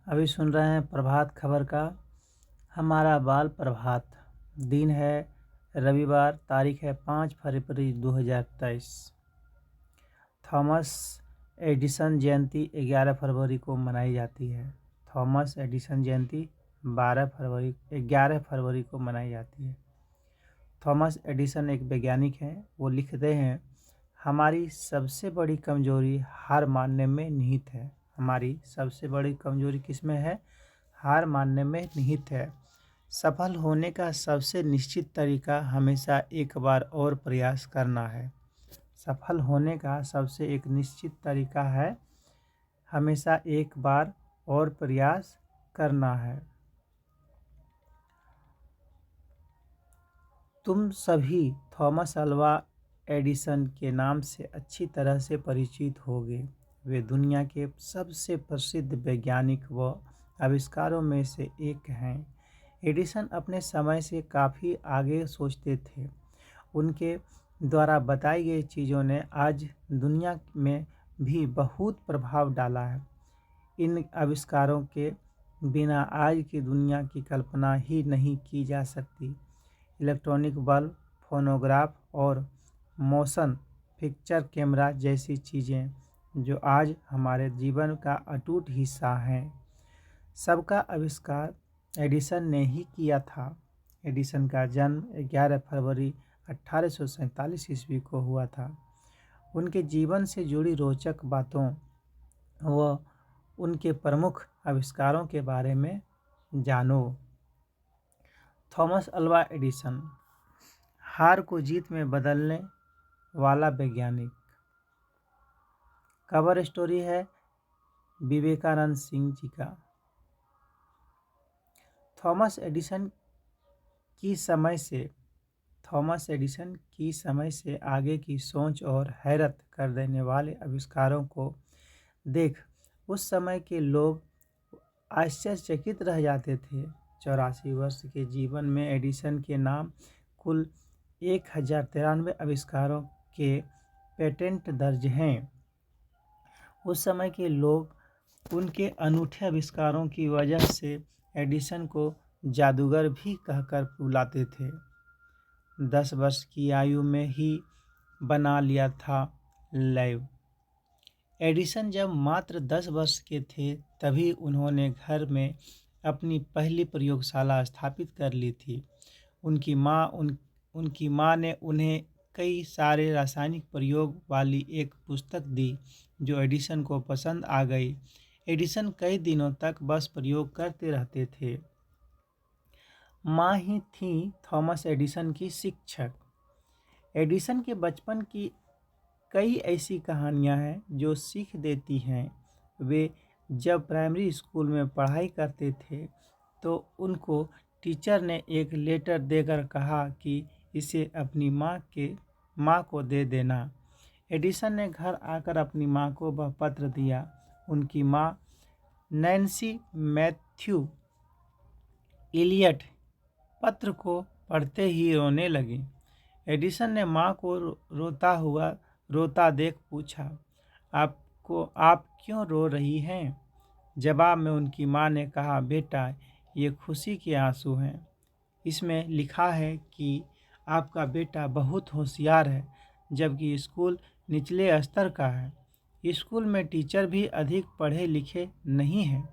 अभी सुन रहे हैं प्रभात खबर का हमारा बाल प्रभात। दिन है रविवार, तारीख है 5 फरवरी 2023। थॉमस एडिसन जयंती 11 फरवरी को मनाई जाती है। थॉमस एडिसन जयंती 11 फरवरी को मनाई जाती है। थॉमस एडिसन एक वैज्ञानिक हैं। वो लिखते हैं, हमारी सबसे बड़ी कमजोरी हार मानने में निहित है। हमारी सबसे बड़ी कमजोरी किसमें है? हार मानने में निहित है। सफल होने का सबसे निश्चित तरीका हमेशा एक बार और प्रयास करना है। सफल होने का सबसे एक निश्चित तरीका है हमेशा एक बार और प्रयास करना है। तुम सभी थॉमस अल्वा एडिसन के नाम से अच्छी तरह से परिचित होंगे। वे दुनिया के सबसे प्रसिद्ध वैज्ञानिक व आविष्कारों में से एक हैं। एडिसन अपने समय से काफ़ी आगे सोचते थे। उनके द्वारा बताई गई चीज़ों ने आज दुनिया में भी बहुत प्रभाव डाला है। इन आविष्कारों के बिना आज की दुनिया की कल्पना ही नहीं की जा सकती। इलेक्ट्रॉनिक बल्ब, फोनोग्राफ और मोशन पिक्चर कैमरा जैसी चीज़ें जो आज हमारे जीवन का अटूट हिस्सा हैं, सबका आविष्कार एडिसन ने ही किया था। एडिसन का जन्म 11 फरवरी 1847 ईस्वी को हुआ था। उनके जीवन से जुड़ी रोचक बातों व उनके प्रमुख आविष्कारों के बारे में जानो। थॉमस अल्वा एडिसन, हार को जीत में बदलने वाला वैज्ञानिक। कवर स्टोरी है विवेकानंद सिंह जी का। थॉमस एडिसन की समय से आगे की सोच और हैरत कर देने वाले आविष्कारों को देख उस समय के लोग आश्चर्यचकित रह जाते थे। 84 वर्ष के जीवन में एडिसन के नाम कुल 1093 आविष्कारों के पेटेंट दर्ज हैं। उस समय के लोग उनके अनूठे आविष्कारों की वजह से एडिसन को जादूगर भी कहकर बुलाते थे। 10 वर्ष की आयु में ही बना लिया था लैब। एडिसन जब मात्र 10 वर्ष के थे तभी उन्होंने घर में अपनी पहली प्रयोगशाला स्थापित कर ली थी। उनकी माँ ने उन्हें कई सारे रासायनिक प्रयोग वाली एक पुस्तक दी जो एडिसन को पसंद आ गई। एडिसन कई दिनों तक बस प्रयोग करते रहते थे। माँ ही थी थॉमस एडिसन की शिक्षक। एडिसन के बचपन की कई ऐसी कहानियाँ हैं जो सीख देती हैं। वे जब प्राइमरी स्कूल में पढ़ाई करते थे तो उनको टीचर ने एक लेटर देकर कहा कि इसे अपनी माँ को दे देना। एडिसन ने घर आकर अपनी माँ को वह पत्र दिया। उनकी माँ नैन्सी मैथ्यू इलियट पत्र को पढ़ते ही रोने लगी। एडिसन ने माँ को रोता देख पूछा, आप क्यों रो रही हैं? जवाब में उनकी माँ ने कहा, बेटा, ये खुशी के आंसू हैं। इसमें लिखा है कि आपका बेटा बहुत होशियार है, जबकि स्कूल निचले स्तर का है। स्कूल में टीचर भी अधिक पढ़े लिखे नहीं हैं,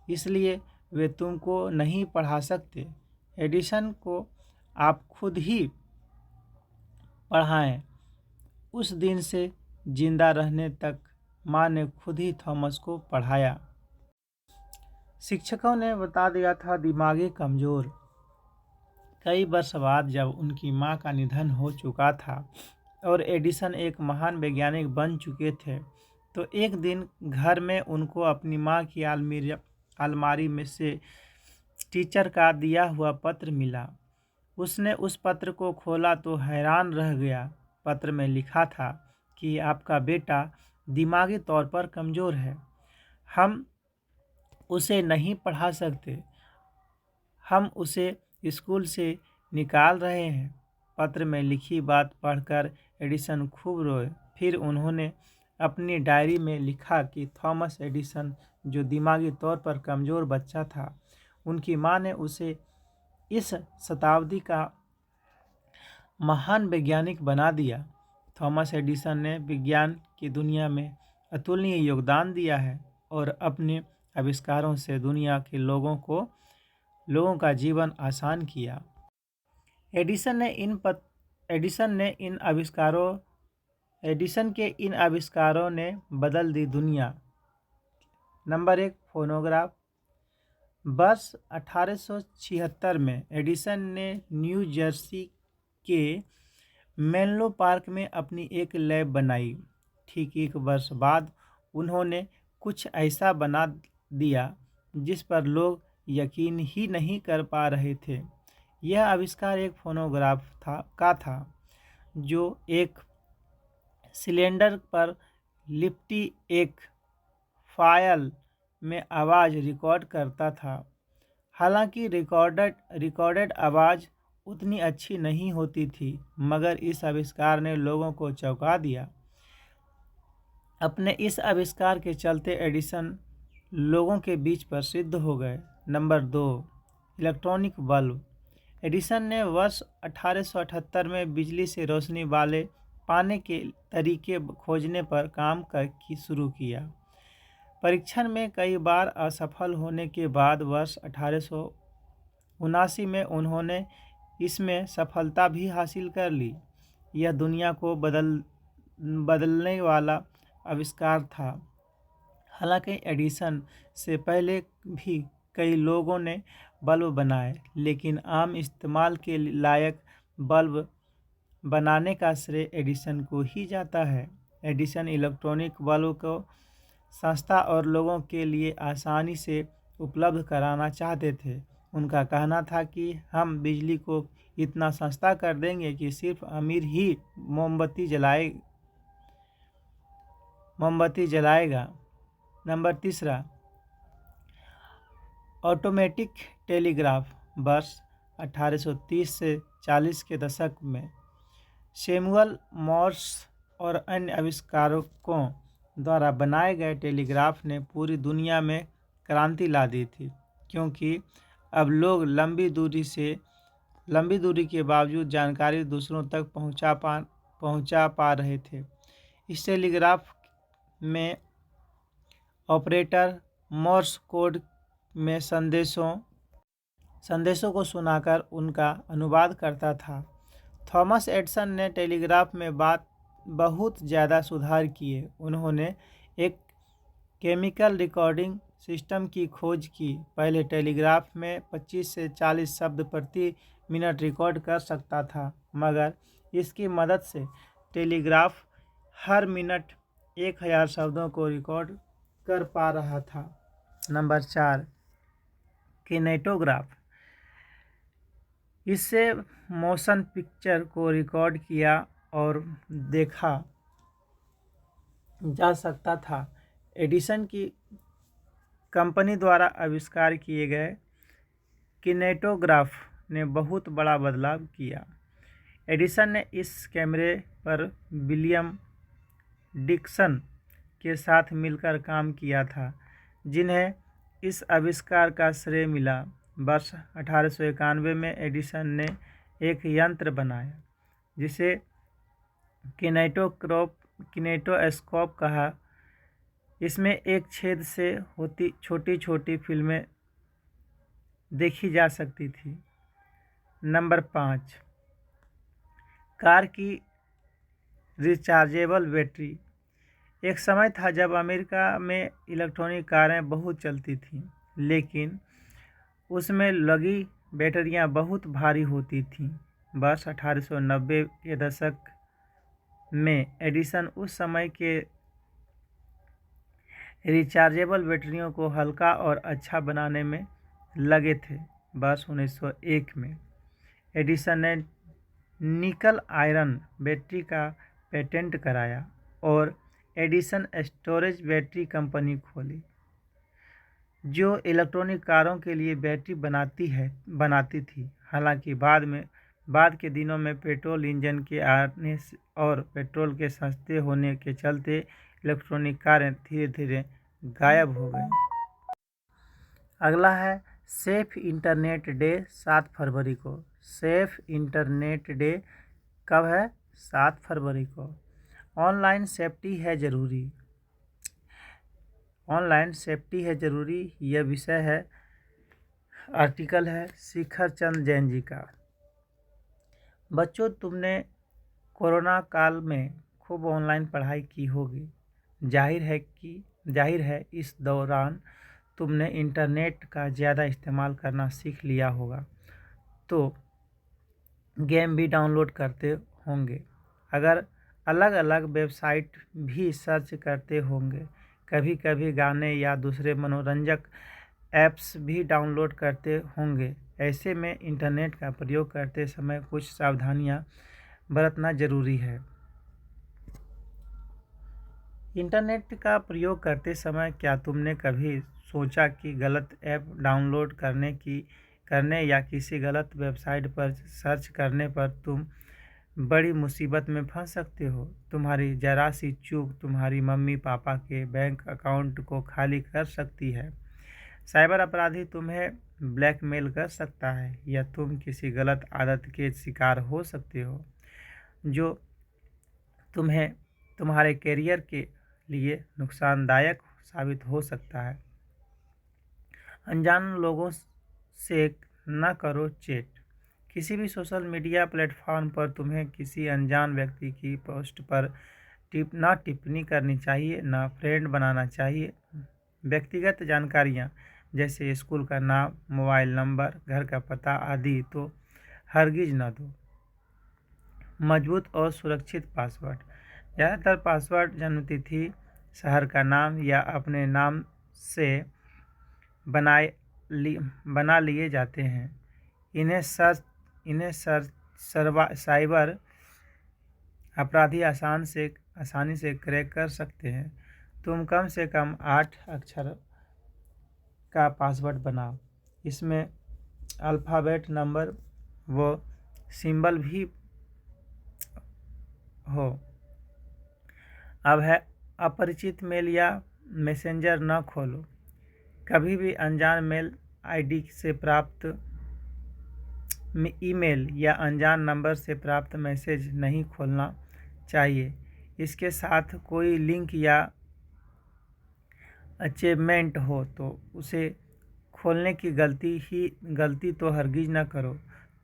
इसलिए वे तुमको नहीं पढ़ा सकते। एडिसन को आप खुद ही पढ़ाएं। उस दिन से जिंदा रहने तक माँ ने खुद ही थॉमस को पढ़ाया। शिक्षकों ने बता दिया था दिमागी कमज़ोर। कई वर्ष बाद जब उनकी माँ का निधन हो चुका था और एडिसन एक महान वैज्ञानिक बन चुके थे, तो एक दिन घर में उनको अपनी माँ की अलमारी में से टीचर का दिया हुआ पत्र मिला। उसने उस पत्र को खोला तो हैरान रह गया। पत्र में लिखा था कि आपका बेटा दिमागी तौर पर कमज़ोर है, हम उसे नहीं पढ़ा सकते, हम उसे स्कूल से निकाल रहे हैं। पत्र में लिखी बात पढ़कर एडिसन खूब रोए। फिर उन्होंने अपनी डायरी में लिखा कि थॉमस एडिसन जो दिमागी तौर पर कमज़ोर बच्चा था। उनकी माँ ने उसे इस शताब्दी का महान वैज्ञानिक बना दिया। थॉमस एडिसन ने विज्ञान की दुनिया में अतुलनीय योगदान दिया है और अपने आविष्कारों से दुनिया के लोगों का जीवन आसान किया। एडिसन के इन आविष्कारों ने बदल दी दुनिया। Number 1, phonograph. वर्ष 1876 में एडिसन ने न्यू जर्सी के मेनलो पार्क में अपनी एक लैब बनाई। ठीक 1 वर्ष बाद उन्होंने कुछ ऐसा बना दिया जिस पर लोग यकीन ही नहीं कर पा रहे थे। यह आविष्कार एक फोनोग्राफ था जो एक सिलेंडर पर लिपटी एक फाइल में आवाज़ रिकॉर्ड करता था। हालांकि रिकॉर्डेड आवाज़ उतनी अच्छी नहीं होती थी, मगर इस आविष्कार ने लोगों को चौंका दिया। अपने इस आविष्कार के चलते एडिसन लोगों के बीच प्रसिद्ध हो गए। Number 2, electronic bulb. एडिसन ने वर्ष 1878 में बिजली से रोशनी वाले पाने के तरीके खोजने पर काम शुरू किया। परीक्षण में कई बार असफल होने के बाद वर्ष 1879 में उन्होंने इसमें सफलता भी हासिल कर ली। यह दुनिया को बदलने वाला आविष्कार था। हालांकि एडिसन से पहले भी कई लोगों ने बल्ब बनाए, लेकिन आम इस्तेमाल के लायक बल्ब बनाने का श्रेय एडिसन को ही जाता है। एडिसन इलेक्ट्रॉनिक बल्ब को सस्ता और लोगों के लिए आसानी से उपलब्ध कराना चाहते थे। उनका कहना था कि हम बिजली को इतना सस्ता कर देंगे कि सिर्फ अमीर ही मोमबत्ती जलाएगा। Number 3, automatic telegraph. वर्ष 1830 से 40 के दशक में सैमुअल मॉर्स और अन्य आविष्कारकों द्वारा बनाए गए टेलीग्राफ ने पूरी दुनिया में क्रांति ला दी थी, क्योंकि अब लोग लंबी दूरी के बावजूद जानकारी दूसरों तक पहुंचा पा रहे थे। इस टेलीग्राफ में ऑपरेटर मोर्स कोड में संदेशों को सुनाकर उनका अनुवाद करता था। थॉमस एडिसन ने टेलीग्राफ में बहुत ज़्यादा सुधार किए। उन्होंने एक केमिकल रिकॉर्डिंग सिस्टम की खोज की। पहले टेलीग्राफ में 25 से 40 शब्द प्रति मिनट रिकॉर्ड कर सकता था, मगर इसकी मदद से टेलीग्राफ हर मिनट 1000 शब्दों को रिकॉर्ड कर पा रहा था। नंबर 4, किनेटोग्राफ। इससे मोशन पिक्चर को रिकॉर्ड किया और देखा जा सकता था। एडिसन की कंपनी द्वारा आविष्कार किए गए किनेटोग्राफ ने बहुत बड़ा बदलाव किया। एडिसन ने इस कैमरे पर विलियम डिक्सन के साथ मिलकर काम किया था, जिन्हें इस आविष्कार का श्रेय मिला। वर्ष 1891 में एडिसन ने एक यंत्र बनाया जिसे किनेटोस्कोप कहा। इसमें एक छेद से होती छोटी फिल्में देखी जा सकती थी। नंबर 5, कार की रिचार्जेबल बैटरी। एक समय था जब अमेरिका में इलेक्ट्रॉनिक कारें बहुत चलती थीं, लेकिन उसमें लगी बैटरियां बहुत भारी होती थीं। वर्ष 1890 के दशक में एडिसन उस समय के रिचार्जेबल बैटरियों को हल्का और अच्छा बनाने में लगे थे। वर्ष 1901 में एडिसन ने निकल आयरन बैटरी का पेटेंट कराया और एडिसन स्टोरेज बैटरी कंपनी खोली, जो इलेक्ट्रॉनिक कारों के लिए बैटरी बनाती थी। हालांकि बाद के दिनों में पेट्रोल इंजन के आने और पेट्रोल के सस्ते होने के चलते इलेक्ट्रॉनिक कारें धीरे धीरे गायब हो गईं। अगला है सेफ इंटरनेट डे 7 फरवरी को। सेफ इंटरनेट डे कब है? 7 फरवरी को। ऑनलाइन सेफ्टी है ज़रूरी। ऑनलाइन सेफ्टी है ज़रूरी, यह विषय है, आर्टिकल है शिखर चंद जैन जी का। बच्चों, तुमने कोरोना काल में खूब ऑनलाइन पढ़ाई की होगी। जाहिर है इस दौरान तुमने इंटरनेट का ज़्यादा इस्तेमाल करना सीख लिया होगा, तो गेम भी डाउनलोड करते होंगे, अगर अलग अलग वेबसाइट भी सर्च करते होंगे, कभी कभी गाने या दूसरे मनोरंजक ऐप्स भी डाउनलोड करते होंगे। ऐसे में इंटरनेट का प्रयोग करते समय कुछ सावधानियां बरतना ज़रूरी है। इंटरनेट का प्रयोग करते समय क्या तुमने कभी सोचा कि गलत ऐप डाउनलोड करने या किसी गलत वेबसाइट पर सर्च करने पर तुम बड़ी मुसीबत में फंस सकते हो? तुम्हारी जरा सी चूक तुम्हारी मम्मी पापा के बैंक अकाउंट को खाली कर सकती है। साइबर अपराधी तुम्हें ब्लैकमेल कर सकता है, या तुम किसी गलत आदत के शिकार हो सकते हो जो तुम्हें तुम्हारे करियर के लिए नुकसानदायक साबित हो सकता है। अनजान लोगों से न करो चैट। किसी भी सोशल मीडिया प्लेटफॉर्म पर तुम्हें किसी अनजान व्यक्ति की पोस्ट पर टिप्पणी करनी चाहिए, ना फ्रेंड बनाना चाहिए। व्यक्तिगत जानकारियाँ जैसे स्कूल का नाम, मोबाइल नंबर, घर का पता आदि तो हरगिज न दो। मजबूत और सुरक्षित पासवर्ड। ज़्यादातर पासवर्ड जन्मतिथि, शहर का नाम या अपने नाम से बना लिए जाते हैं। इन्हें साइबर अपराधी आसानी से क्रैक कर सकते हैं। तुम कम से कम 8 अक्षर का पासवर्ड बनाओ। इसमें अल्फ़ाबेट, नंबर व सिंबल भी हो। अब है अपरिचित मेल या मैसेंजर न खोलो। कभी भी अनजान मेल आईडी से प्राप्त ईमेल या अनजान नंबर से प्राप्त मैसेज नहीं खोलना चाहिए। इसके साथ कोई लिंक या अचीवमेंट हो तो उसे खोलने की गलती तो हरगिज न करो,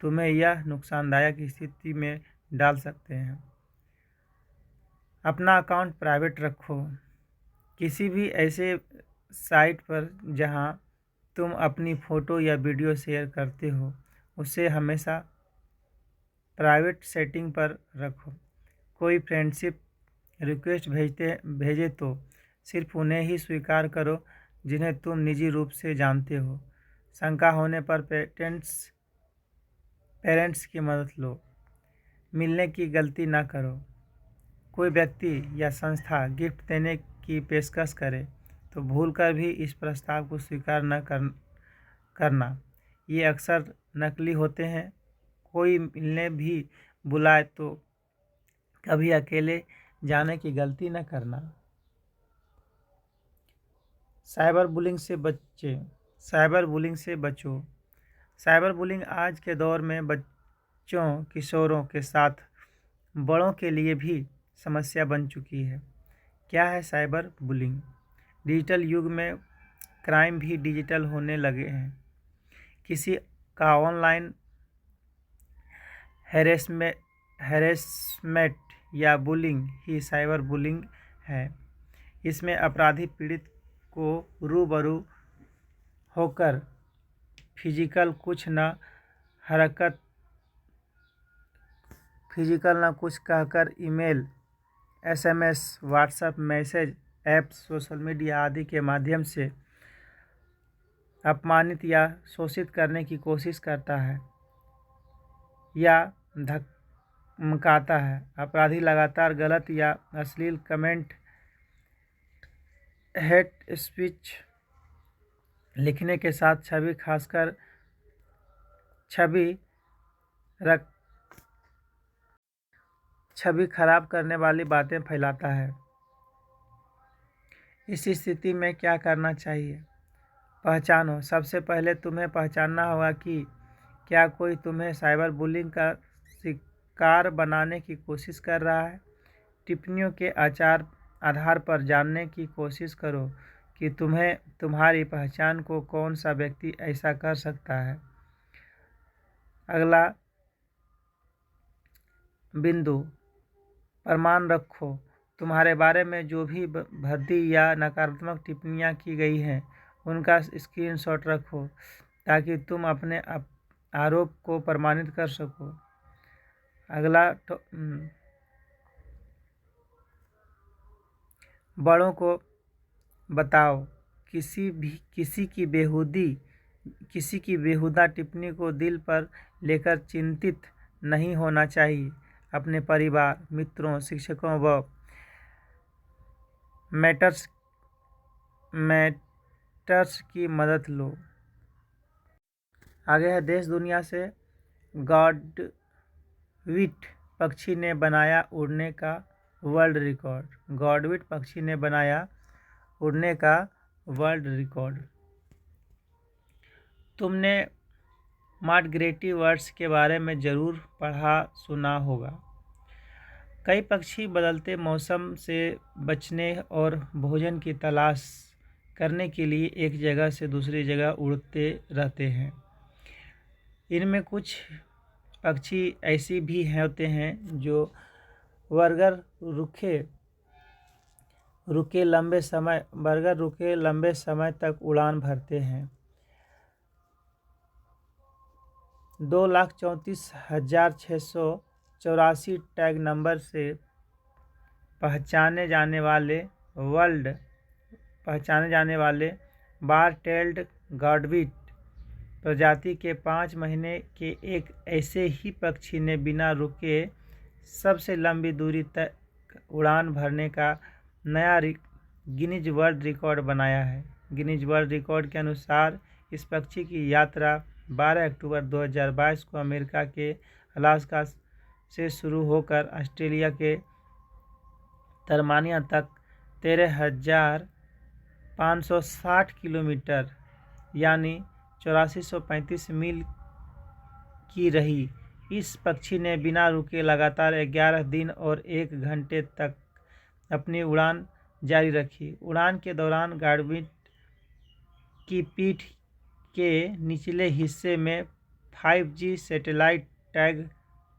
तुम्हें यह नुकसानदायक स्थिति में डाल सकते हैं। अपना अकाउंट प्राइवेट रखो। किसी भी ऐसे साइट पर जहां तुम अपनी फ़ोटो या वीडियो शेयर करते हो, उसे हमेशा प्राइवेट सेटिंग पर रखो। कोई फ्रेंडशिप रिक्वेस्ट भेजे तो सिर्फ उन्हें ही स्वीकार करो जिन्हें तुम निजी रूप से जानते हो। शंका होने पर पेरेंट्स की मदद लो। मिलने की गलती न करो। कोई व्यक्ति या संस्था गिफ्ट देने की पेशकश करे तो भूलकर भी इस प्रस्ताव को स्वीकार न करना। ये अक्सर नकली होते हैं। कोई मिलने भी बुलाए तो कभी अकेले जाने की गलती न करना। साइबर बुलिंग से बचो। साइबर बुलिंग आज के दौर में बच्चों, किशोरों के साथ बड़ों के लिए भी समस्या बन चुकी है। क्या है साइबर बुलिंग? डिजिटल युग में क्राइम भी डिजिटल होने लगे हैं। किसी का ऑनलाइन हैरेसमेंट या बुलिंग ही साइबर बुलिंग है। इसमें अपराधी पीड़ित को रूबरू होकर फिजिकल कुछ कहकर email, SMS, WhatsApp message, apps, social media आदि के माध्यम से अपमानित या शोषित करने की कोशिश करता है या धमकाता है। अपराधी लगातार गलत या अश्लील कमेंट, हेट स्पीच लिखने के साथ छवि खराब करने वाली बातें फैलाता है। इस स्थिति में क्या करना चाहिए? पहचानो। सबसे पहले तुम्हें पहचानना होगा कि क्या कोई तुम्हें साइबर बुलिंग का शिकार बनाने की कोशिश कर रहा है। टिप्पणियों के आधार पर जानने की कोशिश करो कि तुम्हारी पहचान को कौन सा व्यक्ति ऐसा कर सकता है। अगला बिंदु, प्रमाण रखो। तुम्हारे बारे में जो भी भद्दी या नकारात्मक टिप्पणियां की गई हैं उनका स्क्रीनशॉट रखो ताकि तुम अपने आरोप को प्रमाणित कर सको। अगला बड़ों को बताओ। किसी की बेहुदा टिप्पणी को दिल पर लेकर चिंतित नहीं होना चाहिए। अपने परिवार, मित्रों, शिक्षकों व मेंटर्स की मदद लो। आगे है देश दुनिया से। गॉडविट पक्षी ने बनाया उड़ने का वर्ल्ड रिकॉर्ड। गॉडविट पक्षी ने बनाया उड़ने का वर्ल्ड रिकॉर्ड। तुमने माइग्रेटरी बर्ड्स के बारे में ज़रूर पढ़ा सुना होगा। कई पक्षी बदलते मौसम से बचने और भोजन की तलाश करने के लिए एक जगह से दूसरी जगह उड़ते रहते हैं। इनमें कुछ पक्षी ऐसे भी होते हैं जो बरगर रुके लंबे समय तक उड़ान भरते हैं। 2,34,684 टैग नंबर से पहचाने जाने वाले बार टेल्ड गॉडविट प्रजाति के 5 महीने के एक ऐसे ही पक्षी ने बिना रुके सबसे लंबी दूरी तक उड़ान भरने का नया गिनीज वर्ल्ड रिकॉर्ड बनाया है। गिनीज वर्ल्ड रिकॉर्ड के अनुसार इस पक्षी की यात्रा 12 अक्टूबर 2022 को अमेरिका के अलास्का से शुरू होकर ऑस्ट्रेलिया के तस्मानिया तक 13,560 किलोमीटर यानी 8435 मील की रही। इस पक्षी ने बिना रुके लगातार 11 दिन और 1 घंटे तक अपनी उड़ान जारी रखी। उड़ान के दौरान गॉडविट की पीठ के निचले हिस्से में 5G सैटेलाइट टैग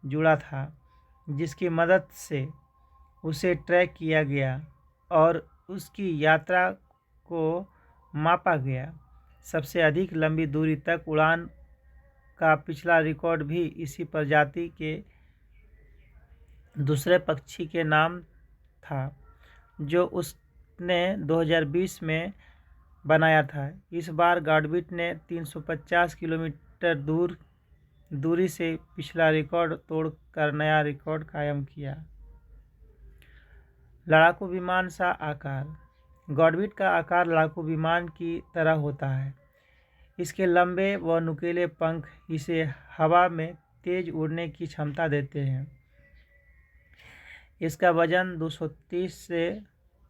जुड़ा था, जिसकी मदद से उसे ट्रैक किया गया और उसकी यात्रा को मापा गया। सबसे अधिक लंबी दूरी तक उड़ान का पिछला रिकॉर्ड भी इसी प्रजाति के दूसरे पक्षी के नाम था, जो उसने 2020 में बनाया था। इस बार गॉडविट ने 350 किलोमीटर दूरी से पिछला रिकॉर्ड तोड़कर नया रिकॉर्ड कायम किया। लड़ाकू विमान सा आकार। गॉडविट का आकार लड़ाकू विमान की तरह होता है। इसके लंबे व नुकीले पंख इसे हवा में तेज उड़ने की क्षमता देते हैं। इसका वजन 230 से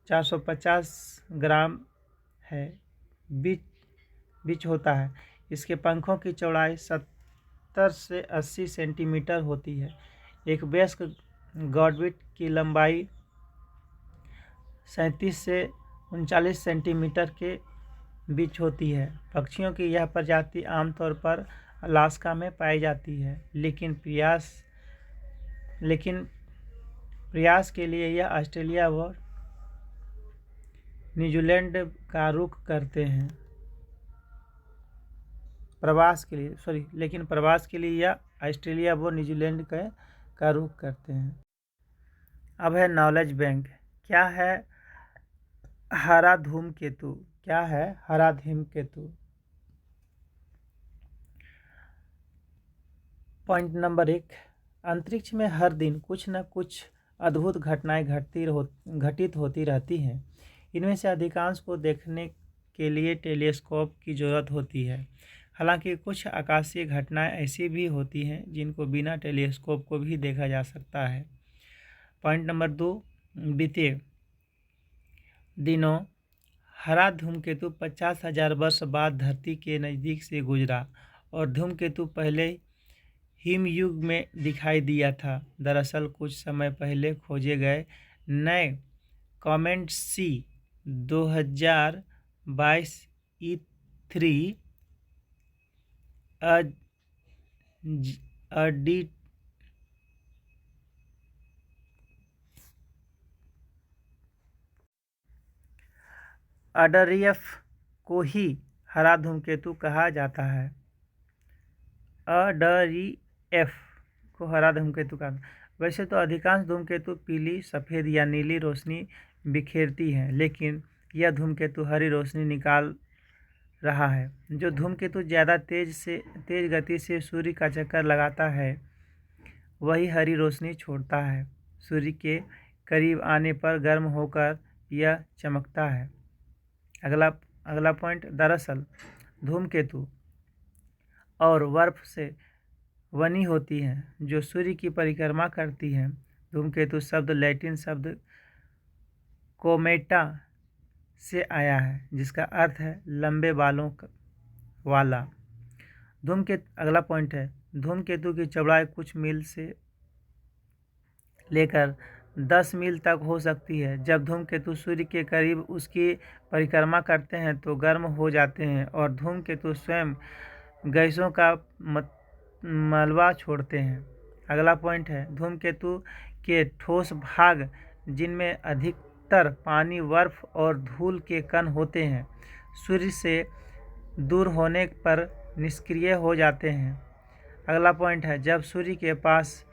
450 ग्राम है बीच होता है। इसके पंखों की चौड़ाई 70 से 80 सेंटीमीटर होती है। एक वयस्क गॉडविट की लंबाई 37 से 39 सेंटीमीटर के बीच होती है। पक्षियों की यह प्रजाति आमतौर पर अलास्का में पाई जाती है, लेकिन प्रयास के लिए यह ऑस्ट्रेलिया व न्यूजीलैंड का रुख करते हैं। प्रवास के लिए यह ऑस्ट्रेलिया व न्यूजीलैंड का रुख करते हैं। अब है नॉलेज बैंक। क्या है हरा धूमकेतु? पॉइंट नंबर 1, अंतरिक्ष में हर दिन कुछ न कुछ अद्भुत घटनाएं घटित होती रहती हैं। इनमें से अधिकांश को देखने के लिए टेलीस्कोप की ज़रूरत होती है। हालांकि कुछ आकाशीय घटनाएं ऐसी भी होती हैं जिनको बिना टेलीस्कोप को भी देखा जा सकता है। पॉइंट नंबर 2, बीते दिनों हरा धूमकेतु 50,000 वर्ष बाद धरती के नज़दीक से गुजरा और धूमकेतु पहले हिमयुग में दिखाई दिया था। दरअसल कुछ समय पहले खोजे गए नए कॉमेट सी 2022 E3 अडरियफ को ही हरा धूमकेतु कहा जाता है। अडरियफ को हरा धूमकेतु कहा। वैसे तो अधिकांश धूमकेतु पीली, सफ़ेद या नीली रोशनी बिखेरती हैं, लेकिन यह धूमकेतु हरी रोशनी निकाल रहा है। जो धूमकेतु ज़्यादा तेज गति से सूर्य का चक्कर लगाता है वही हरी रोशनी छोड़ता है। सूर्य के करीब आने पर गर्म होकर यह चमकता है। अगला पॉइंट, दरअसल धूमकेतु और बर्फ से बनी होती हैं जो सूर्य की परिक्रमा करती हैं। धूमकेतु शब्द लैटिन शब्द कोमेटा से आया है जिसका अर्थ है लंबे बालों वाला। अगला पॉइंट है, धूमकेतु की चौड़ाई कुछ मील से लेकर 10 मील तक हो सकती है। जब धूमकेतु सूर्य के करीब उसकी परिक्रमा करते हैं तो गर्म हो जाते हैं और धूमकेतु स्वयं गैसों का मलबा छोड़ते हैं। अगला पॉइंट है, धूमकेतु के ठोस भाग जिनमें अधिकतर पानी, बर्फ और धूल के कण होते हैं, सूर्य से दूर होने पर निष्क्रिय हो जाते हैं। अगला पॉइंट है, जब सूर्य के पास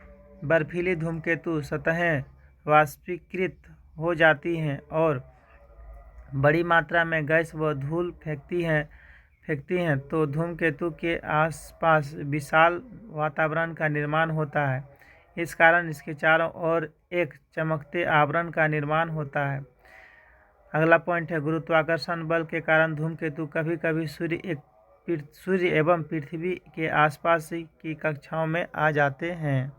बर्फीली धूमकेतु सतहें वाष्पीकृत हो जाती हैं और बड़ी मात्रा में गैस व धूल फेंकती हैं तो धूमकेतु के आसपास विशाल वातावरण का निर्माण होता है। इस कारण इसके चारों ओर एक चमकते आवरण का निर्माण होता है। अगला पॉइंट है, गुरुत्वाकर्षण बल के कारण धूमकेतु कभी कभी सूर्य एवं पृथ्वी के आसपास की कक्षाओं में आ जाते हैं।